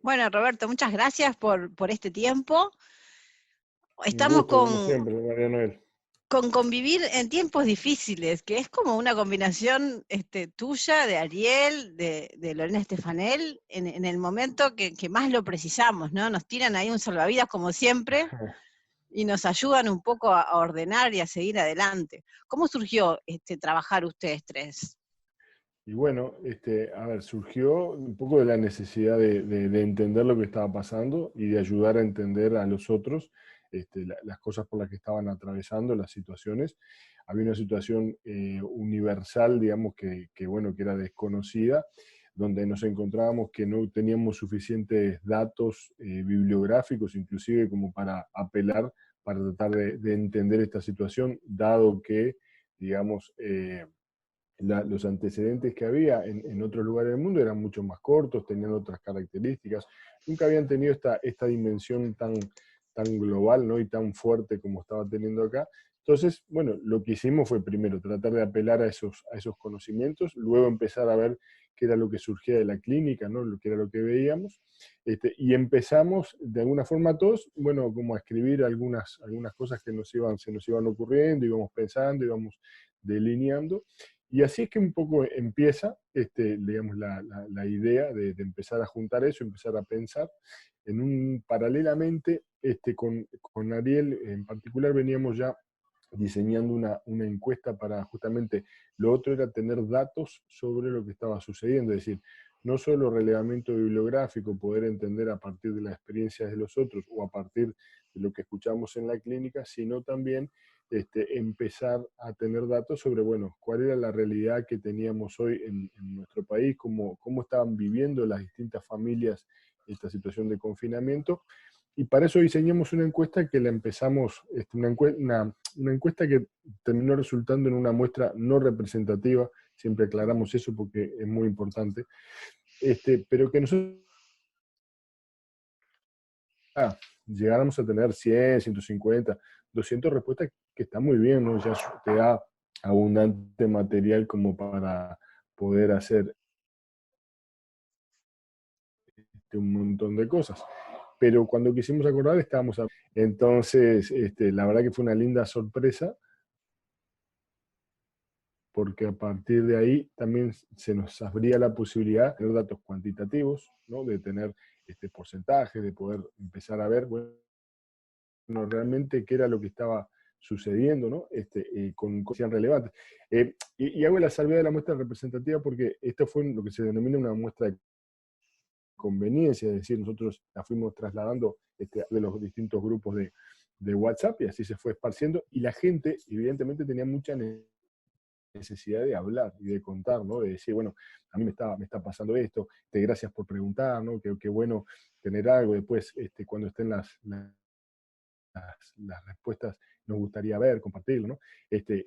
Bueno, Roberto, muchas gracias por este tiempo. Un Estamos gusto, como siempre, María Noel. con convivir en tiempos difíciles, que es como una combinación tuya, de Ariel, de Lorena Estefanel, en el momento que más lo precisamos, ¿no? Nos tiran ahí un salvavidas como siempre y nos ayudan un poco a ordenar y a seguir adelante. ¿Cómo surgió trabajar ustedes tres? Y bueno, a ver, surgió un poco de la necesidad de entender lo que estaba pasando y de ayudar a entender a los otros las cosas por las que estaban atravesando, las situaciones. Había una situación universal, digamos, bueno, que era desconocida, donde nos encontrábamos que no teníamos suficientes datos bibliográficos, inclusive como para apelar, para tratar de entender esta situación, dado que, digamos, los antecedentes que había en otros lugares del mundo eran mucho más cortos, tenían otras características, nunca habían tenido esta dimensión tan global, ¿no? Y tan fuerte como estaba teniendo acá. Entonces, bueno, lo que hicimos fue primero tratar de apelar a esos conocimientos, luego empezar a ver qué era lo que surgía de la clínica, ¿no? Lo que era lo que veíamos, y empezamos de alguna forma todos, bueno, como a escribir algunas cosas que se nos iban ocurriendo, íbamos pensando, íbamos delineando, y así es que un poco empieza, digamos, la idea de empezar a juntar eso, empezar a pensar. Paralelamente, con Ariel en particular veníamos ya diseñando una encuesta para justamente, lo otro era tener datos sobre lo que estaba sucediendo, es decir, no solo relevamiento bibliográfico, poder entender a partir de las experiencias de los otros o a partir de lo que escuchamos en la clínica, sino también empezar a tener datos sobre, bueno, cuál era la realidad que teníamos hoy en nuestro país, cómo estaban viviendo las distintas familias esta situación de confinamiento. Y para eso diseñamos una encuesta que la empezamos, una encuesta que terminó resultando en una muestra no representativa, siempre aclaramos eso porque es muy importante, pero que nosotros llegáramos a tener 100, 150, 200 respuestas, que está muy bien, ¿no? Ya te da abundante material como para poder hacer un montón de cosas. Pero cuando quisimos acordar estábamos entonces, la verdad que fue una linda sorpresa, porque a partir de ahí también se nos abría la posibilidad de tener datos cuantitativos, ¿no? De tener porcentajes, de poder empezar a ver, bueno, realmente qué era lo que estaba sucediendo, ¿no? Con cosas relevantes. Y hago la salvedad de la muestra representativa porque esto fue lo que se denomina una muestra de conveniencia, es decir, nosotros la fuimos trasladando de los distintos grupos de WhatsApp y así se fue esparciendo, y la gente evidentemente tenía mucha necesidad de hablar y de contar, ¿no? De decir, bueno, a mí me está pasando esto, gracias por preguntar, ¿no? Qué bueno tener algo, después cuando estén las respuestas nos gustaría ver, compartirlo, ¿no?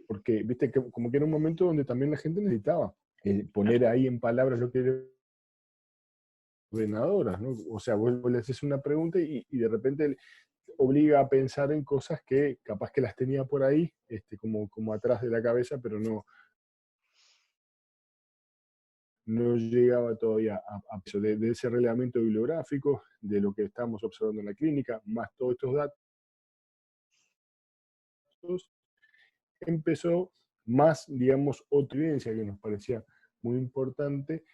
Porque, viste, que, como que era un momento donde también la gente necesitaba poner ahí en palabras lo que era ordenadoras, ¿no? O sea, vos le haces una pregunta y de repente obliga a pensar en cosas que capaz que las tenía por ahí, como atrás de la cabeza, pero no llegaba todavía a eso, de ese relevamiento bibliográfico, de lo que estamos observando en la clínica, más todos estos datos, empezó más, digamos, otra evidencia que nos parecía muy importante,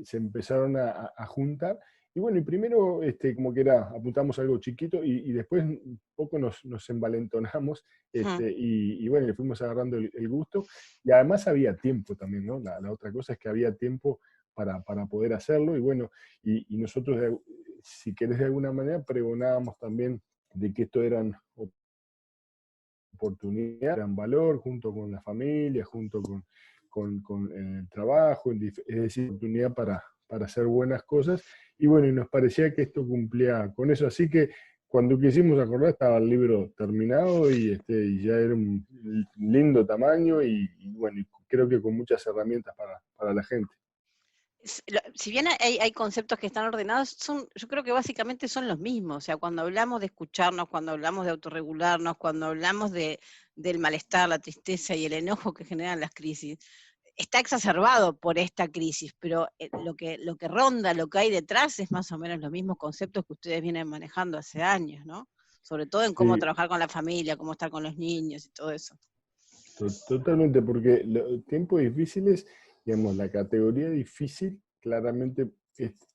se empezaron a juntar. Y bueno, y primero como que era, apuntamos a algo chiquito y después un poco nos envalentonamos y bueno, le fuimos agarrando el gusto. Y además había tiempo también, ¿no? La otra cosa es que había tiempo para poder hacerlo y bueno, y nosotros, si querés de alguna manera, pregonábamos también de que esto eran oportunidades, eran valor, junto con la familia, junto con el trabajo, es decir, oportunidad para hacer buenas cosas, y bueno, y nos parecía que esto cumplía con eso, así que cuando quisimos acordar estaba el libro terminado y ya era un lindo tamaño y bueno, y creo que con muchas herramientas para la gente. Si bien hay conceptos que están ordenados, yo creo que básicamente son los mismos. O sea, cuando hablamos de escucharnos, cuando hablamos de autorregularnos, cuando hablamos del malestar, la tristeza y el enojo que generan las crisis, está exacerbado por esta crisis, pero lo que ronda, lo que hay detrás es más o menos los mismos conceptos que ustedes vienen manejando hace años, ¿no? Sobre todo en cómo Sí, trabajar con la familia, cómo estar con los niños y todo eso. totalmente, porque los tiempos difíciles, digamos, la categoría difícil, claramente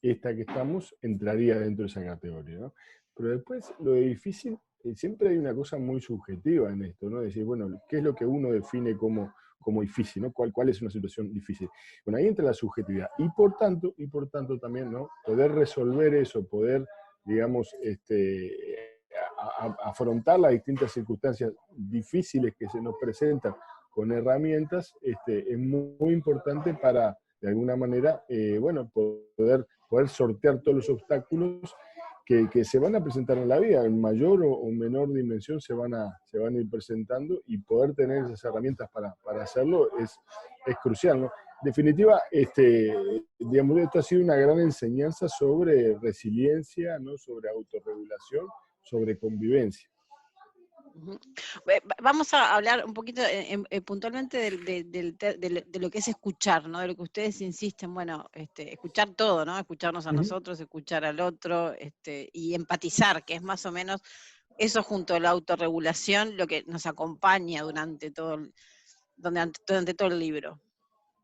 esta que estamos, entraría dentro de esa categoría, ¿no? Pero después, lo de difícil, siempre hay una cosa muy subjetiva en esto, ¿no? Decir, bueno, ¿qué es lo que uno define como difícil, ¿no? ¿Cuál es una situación difícil? Bueno, ahí entra la subjetividad. Y por tanto también, ¿no? Poder resolver eso, poder, digamos, afrontar las distintas circunstancias difíciles que se nos presentan con herramientas, es muy importante para, de alguna manera, bueno, poder sortear todos los obstáculos que se van a presentar en la vida, en mayor o menor dimensión se van a ir presentando, y poder tener esas herramientas para hacerlo es crucial, ¿no? En definitiva, digamos, esto ha sido una gran enseñanza sobre resiliencia, ¿no? Sobre autorregulación, sobre convivencia. Ujú. Vamos a hablar un poquito puntualmente de lo que es escuchar, ¿no? De lo que ustedes insisten, bueno, escuchar todo, ¿no? Escucharnos a nosotros, escuchar al otro, y empatizar, que es más o menos eso junto a la autorregulación, lo que nos acompaña durante todo el libro.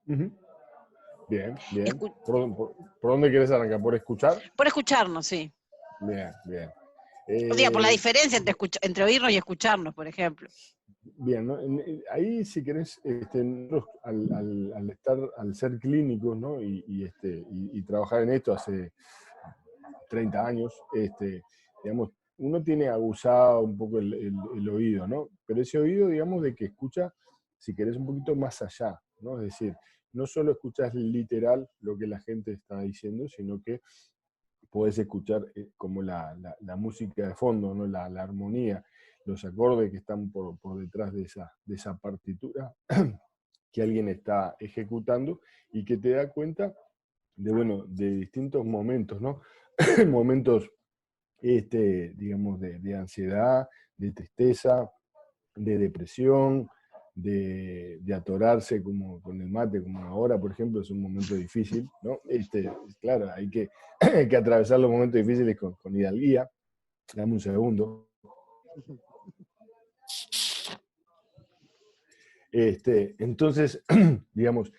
Uh-huh. Bien, bien. Escu- ¿Por dónde quieres arrancar? ¿Por escuchar? por escucharnos, sí. Bien, bien. O sea, por la Eh, diferencia entre oírnos y escucharnos, por ejemplo. Bien, ¿no? Ahí, si querés, nosotros al ser clínicos, ¿no? Y trabajar en esto hace 30 años, digamos, uno tiene aguzado un poco el oído, ¿no? Pero ese oído, digamos, de que escucha, si querés, un poquito más allá, ¿no? Es decir, no solo escuchas literal lo que la gente está diciendo, sino que podés escuchar como la música de fondo, ¿no? La armonía, los acordes que están por detrás de esa partitura que alguien está ejecutando, y que te da cuenta de, bueno, de distintos momentos, ¿no? Momentos, digamos, de ansiedad, de tristeza, de depresión, de atorarse como con el mate, como ahora, por ejemplo, es un momento difícil, ¿no? Claro, hay que atravesar los momentos difíciles con hidalguía. Dame un segundo. Entonces, digamos,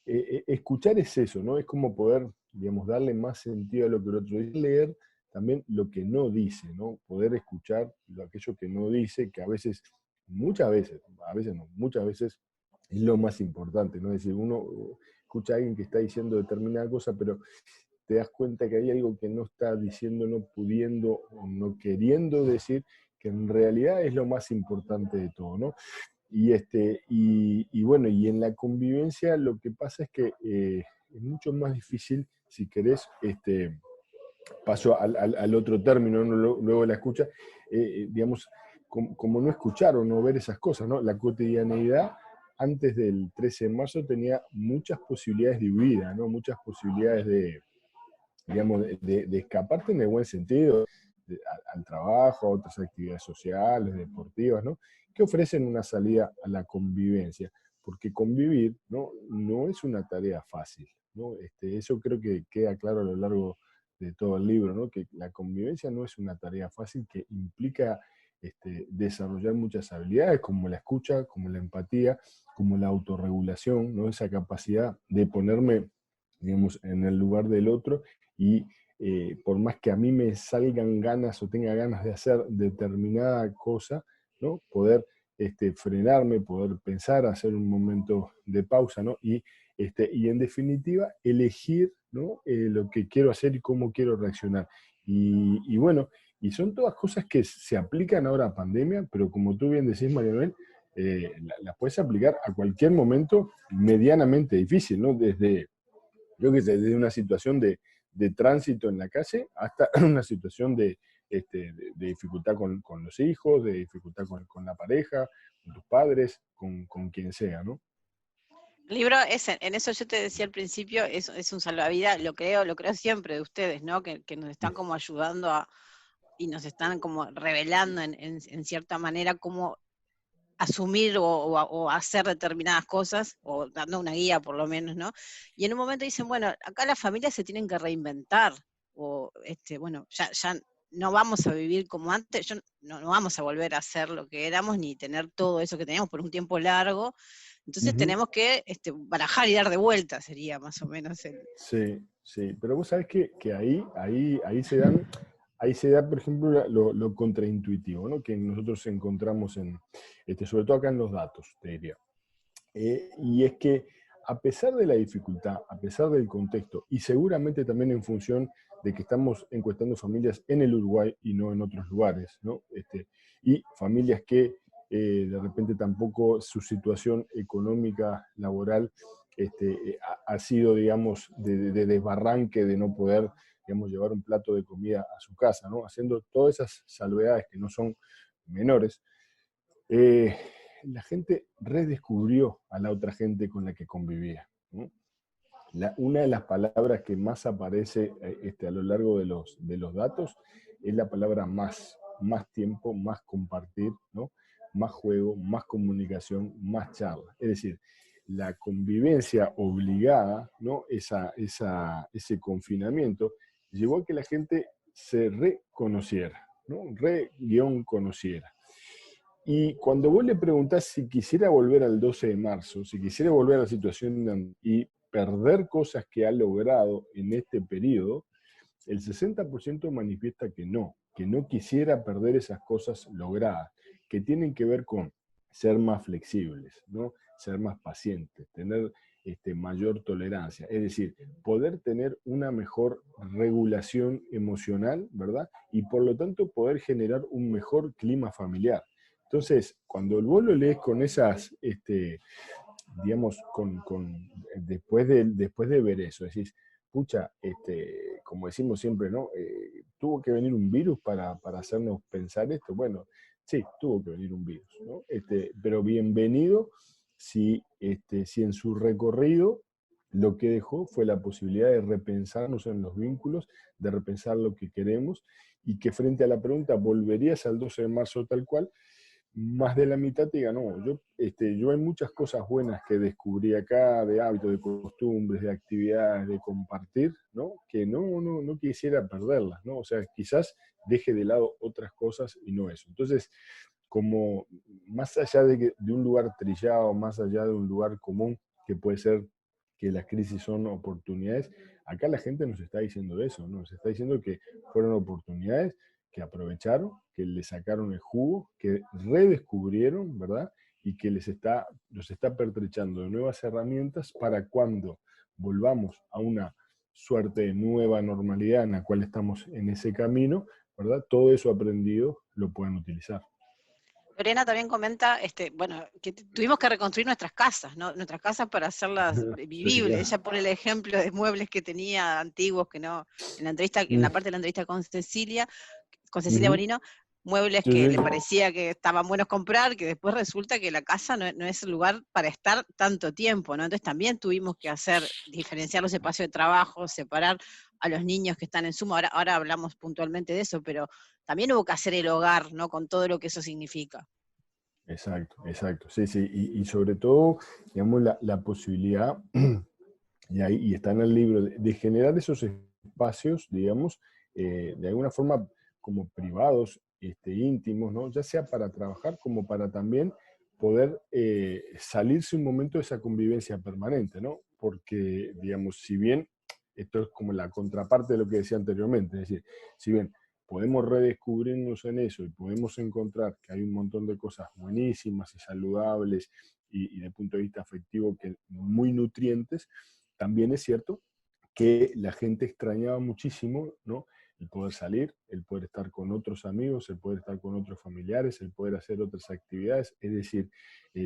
escuchar es eso, ¿no? Es como poder, digamos, darle más sentido a lo que el otro dice, leer también lo que no dice, ¿no? Poder escuchar aquello que no dice, que a veces, muchas veces, a veces no, muchas veces es lo más importante, ¿no? Es decir, uno escucha a alguien que está diciendo determinada cosa, pero te das cuenta que hay algo que no está diciendo, no pudiendo o no queriendo decir, que en realidad es lo más importante de todo, ¿no? Y bueno, y en la convivencia lo que pasa es que es mucho más difícil, si querés, paso al otro término, ¿no? Luego de la escucha, digamos, como no escuchar o no ver esas cosas, ¿no? La cotidianeidad antes del 13 de marzo tenía muchas posibilidades de huida, ¿no? Muchas posibilidades digamos, de escaparte en el buen sentido, al trabajo, a otras actividades sociales, deportivas, ¿no? Que ofrecen una salida a la convivencia, porque convivir, no es una tarea fácil, ¿no? Eso creo que queda claro a lo largo de todo el libro, ¿no? Que la convivencia no es una tarea fácil, que implica desarrollar muchas habilidades, como la escucha, como la empatía, como la autorregulación, ¿no? Esa capacidad de ponerme, digamos, en el lugar del otro, y por más que a mí me salgan ganas o tenga ganas de hacer determinada cosa, ¿no? Poder frenarme, poder pensar, hacer un momento de pausa, ¿no? Y en definitiva, elegir, ¿no? Lo que quiero hacer y cómo quiero reaccionar. Y bueno, y son todas cosas que se aplican ahora a pandemia, pero como tú bien decís, María Noel, las puedes aplicar a cualquier momento medianamente difícil, ¿no? Yo que sé, desde una situación de tránsito en la calle hasta una situación de dificultad con los hijos, de dificultad con la pareja, con tus padres, con quien sea, ¿no? El libro es, en eso yo te decía al principio, es un salvavidas, lo creo siempre de ustedes, ¿no? Que nos están como ayudando y nos están como revelando en cierta manera cómo asumir o hacer determinadas cosas, o dando una guía por lo menos, ¿no? Y en un momento dicen, bueno, acá las familias se tienen que reinventar, o bueno, ya no vamos a vivir como antes, no vamos a volver a hacer lo que éramos, ni tener todo eso que teníamos por un tiempo largo, entonces Ujú. tenemos que barajar y dar de vuelta, sería más o menos el... Sí, sí, pero vos sabés que ahí se da, por ejemplo, lo contraintuitivo, ¿no? Que nosotros encontramos sobre todo acá en los datos, te diría. Y es que a pesar de la dificultad, a pesar del contexto, y seguramente también en función de que estamos encuestando familias en el Uruguay y no en otros lugares, ¿no? Y familias que de repente tampoco su situación económica, laboral, ha sido, digamos, de desbarranque, de no poder, digamos, llevar un plato de comida a su casa, ¿no? Haciendo todas esas salvedades que no son menores. eh, la gente redescubrió a la otra gente con la que convivía, ¿no? Una de las palabras que más aparece a lo largo de los datos es la palabra más tiempo, más compartir, ¿no? Más juego, más comunicación, más charla. Es decir, la convivencia obligada, ¿no? Ese confinamiento llevó a que la gente se reconociera, ¿no? Re-conociera. Y cuando vos le preguntás si quisiera volver al 12 de marzo, si quisiera volver a la situación y perder cosas que ha logrado en este periodo, el 60% manifiesta que no quisiera perder esas cosas logradas, que tienen que ver con ser más flexibles, ¿no? Ser más pacientes, tener mayor tolerancia, es decir, poder tener una mejor regulación emocional, ¿verdad? Y por lo tanto poder generar un mejor clima familiar. Entonces, cuando vos lo lees con esas, digamos, después de ver eso, decís, pucha, como decimos siempre, ¿no? ¿Tuvo que venir un virus para hacernos pensar esto? Bueno, sí, tuvo que venir un virus, ¿no? Pero bienvenido si en su recorrido lo que dejó fue la posibilidad de repensarnos en los vínculos, de repensar lo que queremos, y que frente a la pregunta, ¿volverías al 12 de marzo tal cual? Más de la mitad te diga, no, yo hay muchas cosas buenas que descubrí acá, de hábitos, de costumbres, de actividades, de compartir, ¿no? Que no quisiera perderlas, ¿no? O sea, quizás deje de lado otras cosas y no eso. Entonces, como más allá de un lugar trillado, más allá de un lugar común, que puede ser que las crisis son oportunidades, acá la gente nos está diciendo eso, ¿no? Nos está diciendo que fueron oportunidades que aprovecharon, que le sacaron el jugo, que redescubrieron, ¿verdad? Y que los está pertrechando de nuevas herramientas para cuando volvamos a una suerte de nueva normalidad en la cual estamos en ese camino, ¿verdad? Todo eso aprendido lo puedan utilizar. Lorena también comenta, bueno, que tuvimos que reconstruir nuestras casas, ¿no? Nuestras casas para hacerlas Sí, vivibles. claro. Ella pone el ejemplo de muebles que tenía antiguos que no, en la entrevista, en la parte de la entrevista con Cecilia Ujú. Bonino, muebles Sí, que sí. le parecía que estaban buenos comprar, que después resulta que la casa no es el lugar para estar tanto tiempo, ¿no? Entonces también tuvimos que diferenciar los espacios de trabajo, separar a los niños que están en Zoom. Ahora hablamos puntualmente de eso, pero también hubo que hacer el hogar, ¿no? Con todo lo que eso significa. Exacto, exacto. Sí, sí. Y sobre todo, digamos, la posibilidad, y está en el libro, de generar esos espacios, digamos, de alguna forma como privados, íntimos, ¿no? Ya sea para trabajar como para también poder salirse un momento de esa convivencia permanente, ¿no? Porque, digamos, si bien esto es como la contraparte de lo que decía anteriormente, es decir, si bien podemos redescubrirnos en eso y podemos encontrar que hay un montón de cosas buenísimas y saludables y de punto de vista afectivo que muy nutrientes, también es cierto que la gente extrañaba muchísimo, ¿no? El poder salir, el poder estar con otros amigos, el poder estar con otros familiares, el poder hacer otras actividades, es decir,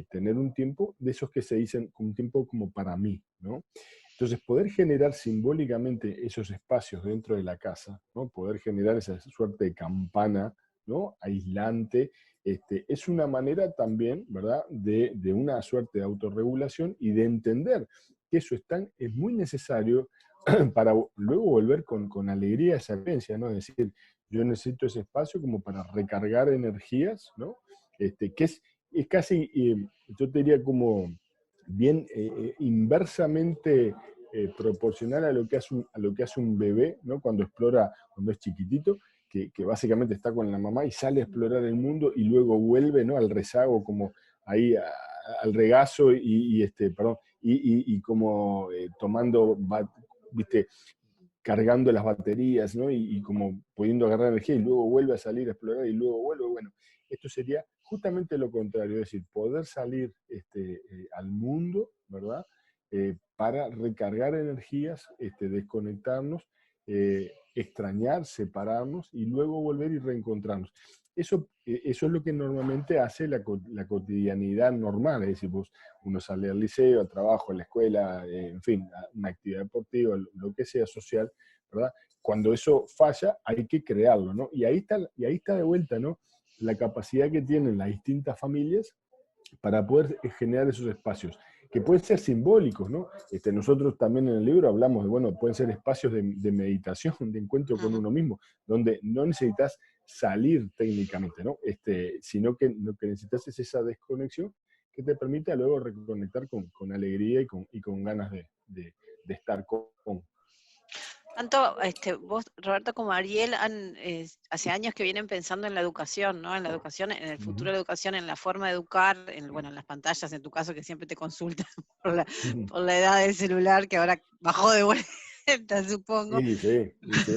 tener un tiempo de esos que se dicen un tiempo como para mí, ¿no? Entonces, poder generar simbólicamente esos espacios dentro de la casa, ¿no? Poder generar esa suerte de campana, ¿no? Aislante, es una manera también, ¿verdad?, de una suerte de autorregulación y de entender que eso es muy necesario para luego volver con alegría a esa vivencia, ¿no? Es decir, yo necesito ese espacio como para recargar energías, ¿no? Que es es casi, yo te diría como bien inversamente proporcional a lo que hace un bebé, ¿no? Cuando explora, cuando es chiquitito, que básicamente está con la mamá y sale a explorar el mundo y luego vuelve, ¿no? Al rezago, como ahí al regazo perdón, como tomando, viste, cargando las baterías, ¿no? Y como pudiendo agarrar energía y luego vuelve a salir a explorar y luego vuelve. Bueno, esto sería justamente lo contrario, es decir, poder salir al mundo, ¿verdad? Para recargar energías, desconectarnos, extrañar, separarnos y luego volver y reencontrarnos. Eso es lo que normalmente hace la cotidianidad normal, es decir, uno sale al liceo, al trabajo, a la escuela, en fin, a una actividad deportiva, lo que sea social, ¿verdad? Cuando eso falla, hay que crearlo, ¿no? Y ahí está de vuelta, ¿no? La capacidad que tienen las distintas familias para poder generar esos espacios, que pueden ser simbólicos, ¿no? Nosotros también en el libro hablamos de, bueno, pueden ser espacios de meditación, de encuentro con uno mismo, donde no necesitas salir técnicamente, ¿no? Sino que lo que necesitas es esa desconexión que te permite luego reconectar con alegría y con ganas de estar con. Tanto vos, Roberto, como Ariel, hace años que vienen pensando en la educación, ¿no? En la educación, en el futuro de la educación, en la forma de educar, bueno, en las pantallas, en tu caso, que siempre te consultan por la, por la edad del celular, que ahora bajó de vuelta, supongo. Sí, sí, sí.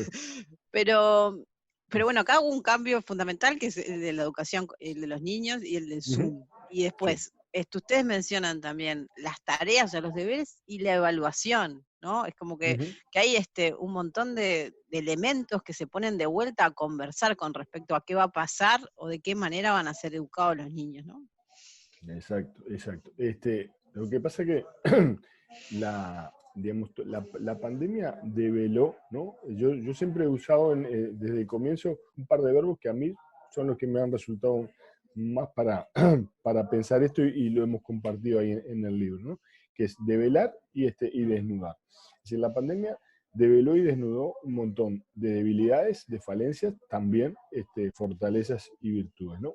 Pero, pero bueno, acá hubo un cambio fundamental, que es el de la educación, el de los niños y el del Uh-huh. Zoom. Y Sí. después, ustedes mencionan también las tareas, o sea, los deberes y la evaluación, ¿no? Es como que, Uh-huh. que hay un montón de elementos que se ponen de vuelta a conversar con respecto a qué va a pasar o de qué manera van a ser educados los niños, ¿no? Exacto, exacto. Lo que pasa es que digamos, la pandemia develó, ¿no? Yo siempre he usado desde el comienzo un par de verbos que a mí son los que me han resultado más para pensar esto y lo hemos compartido ahí en el libro, ¿no? Que es develar y desnudar. Es decir, la pandemia develó y desnudó un montón de debilidades, de falencias, también fortalezas y virtudes, ¿no?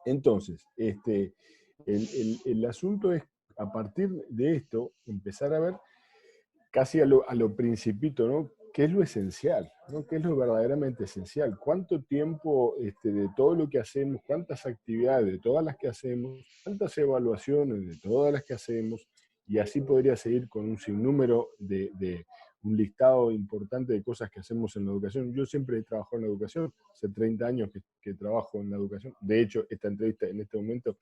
Entonces, el asunto es, a partir de esto, empezar a ver casi a lo principito, ¿no? ¿Qué es lo esencial? ¿No? ¿Qué es lo verdaderamente esencial? ¿Cuánto tiempo de todo lo que hacemos, cuántas actividades de todas las que hacemos, cuántas evaluaciones de todas las que hacemos? Y así podría seguir con un sinnúmero de un listado importante de cosas que hacemos en la educación. Yo siempre he trabajado en la educación, hace 30 años que trabajo en la educación. De hecho, esta entrevista en este momento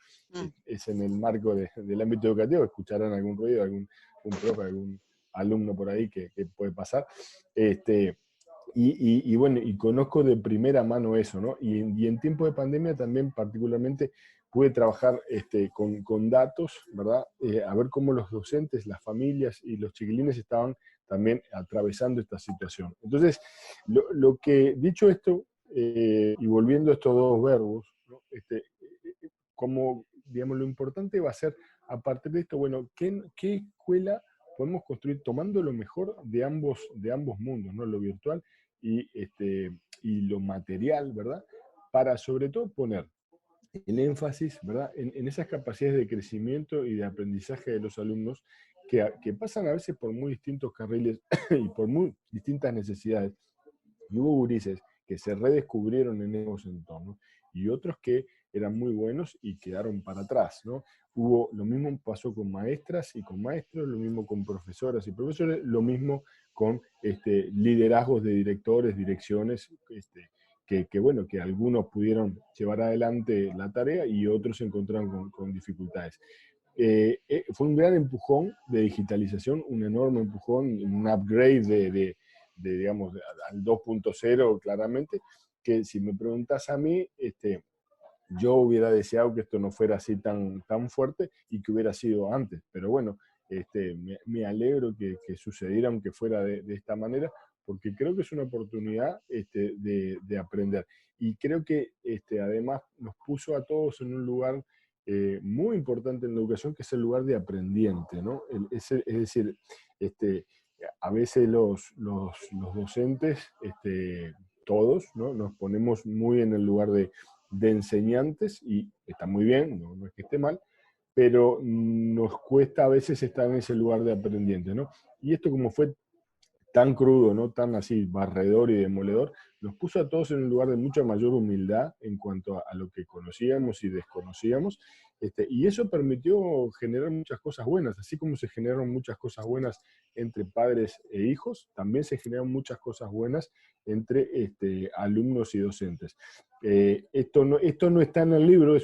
es en el marco del ámbito educativo. Escucharán algún ruido, algún profe, algún alumno por ahí que puede pasar. Bueno, y conozco de primera mano eso, ¿no? Y en tiempo de pandemia también particularmente pude trabajar con datos, ¿verdad? A ver cómo los docentes, las familias y los chiquilines estaban también atravesando esta situación. Entonces, lo que, dicho esto, y volviendo a estos dos verbos, ¿no? Como, digamos, lo importante va a ser, a partir de esto, bueno, ¿qué escuela podemos construir tomando lo mejor de ambos mundos, ¿no? Lo virtual y lo material, ¿verdad? Para sobre todo poner el énfasis, ¿verdad? En esas capacidades de crecimiento y de aprendizaje de los alumnos que pasan a veces por muy distintos carriles y por muy distintas necesidades. Y hubo gurises que se redescubrieron en esos entornos y otros que eran muy buenos y quedaron para atrás, ¿no? Lo mismo pasó con maestras y con maestros, lo mismo con profesoras y profesores, lo mismo con liderazgos de directores, direcciones, bueno, que algunos pudieron llevar adelante la tarea y otros se encontraron con dificultades. Fue un gran empujón de digitalización, un enorme empujón, un upgrade digamos, al 2.0 claramente, que si me preguntas a mí, yo hubiera deseado que esto no fuera así tan fuerte y que hubiera sido antes, pero bueno, me alegro que sucediera aunque fuera de esta manera, porque creo que es una oportunidad de aprender. Y creo que además nos puso a todos en un lugar muy importante en la educación, que es el lugar de aprendiente, ¿no? Es decir, a veces los docentes, todos, ¿no? Nos ponemos muy en el lugar de enseñantes, y está muy bien, no es que esté mal, pero nos cuesta a veces estar en ese lugar de aprendiente, ¿no? Y esto como fue tan crudo, ¿no? Tan así, barredor y demoledor, nos puso a todos en un lugar de mucha mayor humildad en cuanto a lo que conocíamos y desconocíamos, y eso permitió generar muchas cosas buenas, así como se generaron muchas cosas buenas entre padres e hijos, también se generaron muchas cosas buenas entre alumnos y docentes. Esto no está en el libro,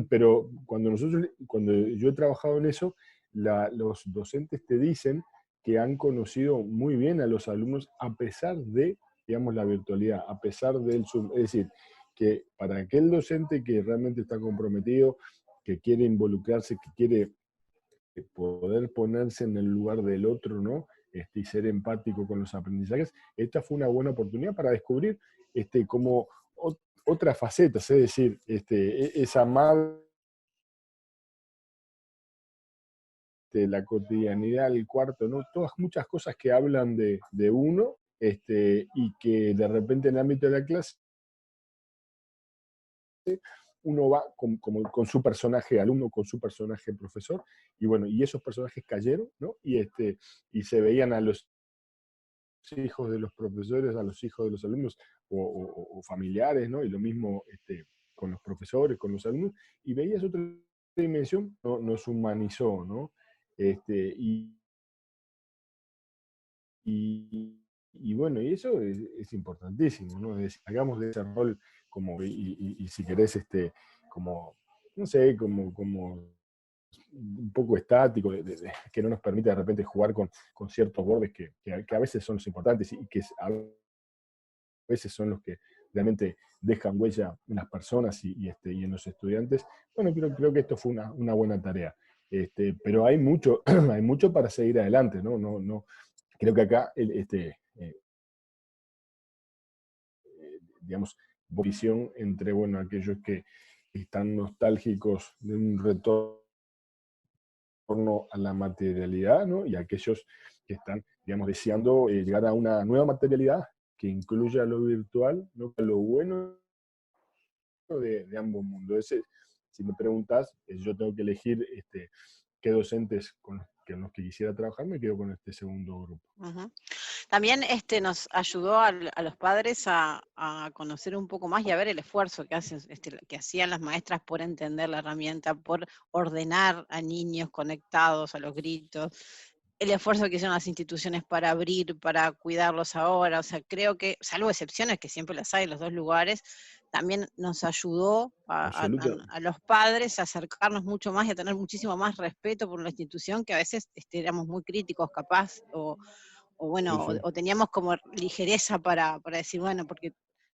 pero cuando yo he trabajado en eso, los docentes te dicen que han conocido muy bien a los alumnos a pesar de, digamos, la virtualidad, a pesar del Zoom. Es decir, que para aquel docente que realmente está comprometido, que quiere involucrarse, que quiere poder ponerse en el lugar del otro, ¿no? Y ser empático con los aprendizajes, esta fue una buena oportunidad para descubrir como otras facetas, es decir, esa madre la cotidianidad, el cuarto, ¿no? Todas muchas cosas que hablan de uno, y que de repente en el ámbito de la clase uno va con su personaje alumno, con su personaje profesor, y bueno, y esos personajes cayeron, ¿no? Y se veían a los hijos de los profesores, a los hijos de los alumnos, o familiares, ¿no? Y lo mismo con los profesores, con los alumnos, y veías otra dimensión, ¿no? Nos humanizó, ¿no? Y y bueno, y eso es importantísimo, ¿no? Es decir, hagamos de ese rol como, y si querés, como, no sé, como un poco estático, que no nos permite de repente jugar con ciertos bordes que a veces son los importantes y que a veces son los que realmente dejan huella en las personas y en los estudiantes. Bueno, creo que esto fue una buena tarea. Pero hay mucho, hay mucho para seguir adelante, ¿no? No, creo que acá digamos, visión entre, bueno, aquellos que están nostálgicos de un retorno a la materialidad, ¿no? Y aquellos que están, digamos, deseando llegar a una nueva materialidad que incluya lo virtual, ¿no? Lo bueno de ambos mundos. Si me preguntas, yo tengo que elegir qué docentes con los que quisiera trabajar, me quedo con este segundo grupo. Ujú. También nos ayudó a los padres a conocer un poco más y a ver el esfuerzo que hacían las maestras por entender la herramienta, por ordenar a niños conectados a los gritos, el esfuerzo que hicieron las instituciones para abrir, para cuidarlos ahora. O sea, creo que, salvo excepciones que siempre las hay en los dos lugares, también nos ayudó Absoluta. a los padres a acercarnos mucho más y a tener muchísimo más respeto por la institución, que a veces éramos muy críticos capaz, o Sí, bueno, sí. o teníamos como ligereza para decir, bueno, porque,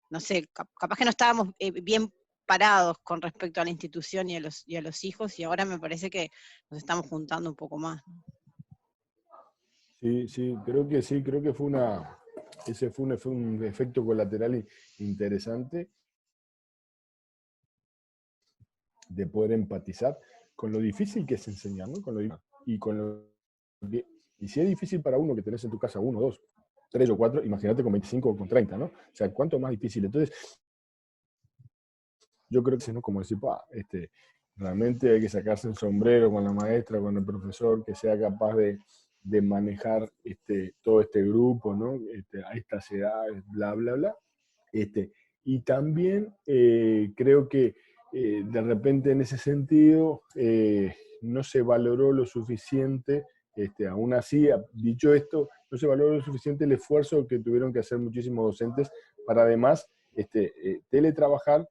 no sé, capaz que no estábamos bien parados con respecto a la institución y a los hijos, y ahora me parece que nos estamos juntando un poco más, ¿no? Sí, creo que ese fue un efecto colateral interesante de poder empatizar con lo difícil que es enseñar, ¿no? Y con lo que, y si es difícil para uno que tenés en tu casa uno, dos, tres o cuatro, imagínate con 25 o con 30, ¿no? O sea, ¿cuánto más difícil? Entonces, yo creo que, ¿no? Como decir, realmente hay que sacarse el sombrero con la maestra, con el profesor, que sea capaz de manejar todo este grupo, ¿no? A estas edades, bla, bla, bla. Y también creo que de repente en ese sentido no se valoró lo suficiente, aún así, dicho esto, no se valoró lo suficiente el esfuerzo que tuvieron que hacer muchísimos docentes para además teletrabajar,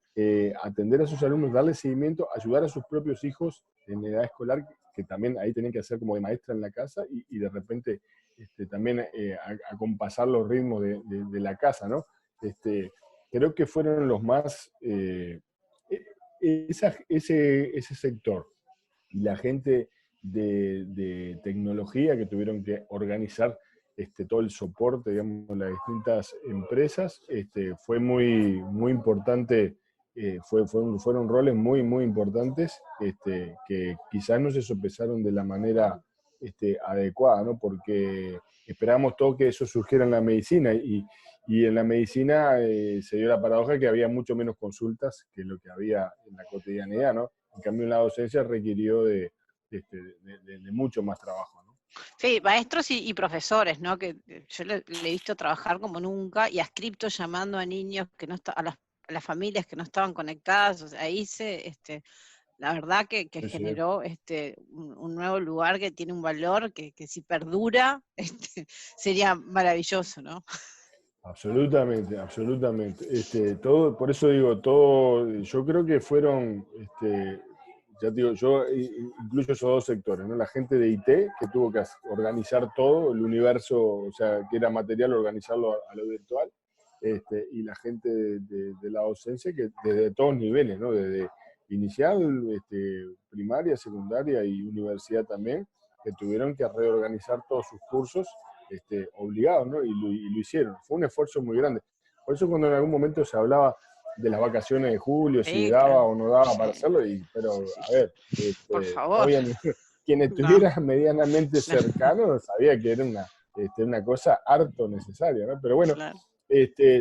atender a sus alumnos, darle seguimiento, ayudar a sus propios hijos en edad escolar, que también ahí tenían que hacer como de maestra en la casa y de repente también acompasar los ritmos de la casa, ¿no? Creo que fueron los más, ese sector y la gente de tecnología que tuvieron que organizar todo el soporte, digamos, las distintas empresas, fue muy importante, fueron roles muy importantes, que quizás no se sopesaron de la manera adecuada, ¿no? Porque esperábamos todo que eso surgiera en la medicina Y en la medicina se dio la paradoja que había mucho menos consultas que lo que había en la cotidianidad, ¿no? En cambio, en la docencia requirió de mucho más trabajo, ¿no? Sí, maestros y profesores, ¿no? Que yo le he visto trabajar como nunca y adscripto llamando a niños que no a las familias que no estaban conectadas. O sea, ahí la verdad que Sí, sí. generó un nuevo lugar que tiene un valor que si perdura sería maravilloso, ¿no? Absolutamente, absolutamente. Todo, por eso digo, todo, yo creo que fueron, ya te digo, yo incluyo esos dos sectores, ¿no? La gente de IT que tuvo que organizar todo, el universo, o sea, que era material, organizarlo a lo virtual, y la gente de la docencia que desde todos niveles, ¿no? Desde inicial, primaria, secundaria y universidad también, que tuvieron que reorganizar todos sus cursos obligados, ¿no? Y lo hicieron. Fue un esfuerzo muy grande. Por eso cuando en algún momento se hablaba de las vacaciones de julio, si Sí, daba claro. o no daba para Sí, hacerlo, sí, pero sí, a sí. ver, Por no favor. había quien No, estuviera medianamente claro, cercano sabía que era una cosa harto necesaria, ¿no? Pero bueno, claro.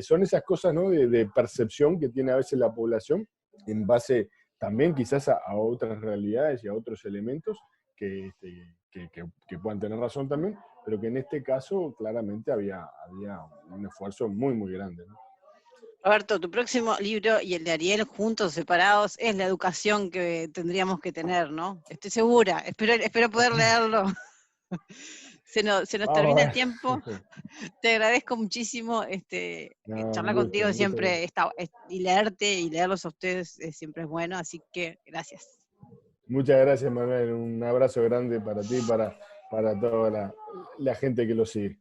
son esas cosas, ¿no? De percepción que tiene a veces la población en base también quizás a otras realidades y a otros elementos que puedan tener razón también, pero que en este caso claramente había un esfuerzo muy, muy grande, ¿no? Roberto, tu próximo libro y el de Ariel, juntos, separados, es la educación que tendríamos que tener, ¿no? Estoy segura, espero poder leerlo. Se nos Vamos termina a el tiempo. ver. Te agradezco muchísimo No, charlar contigo un gusto. siempre y leerte y leerlos a ustedes siempre es bueno, así que gracias. Muchas gracias, Manuel. Un abrazo grande para ti y para toda la gente que lo sigue.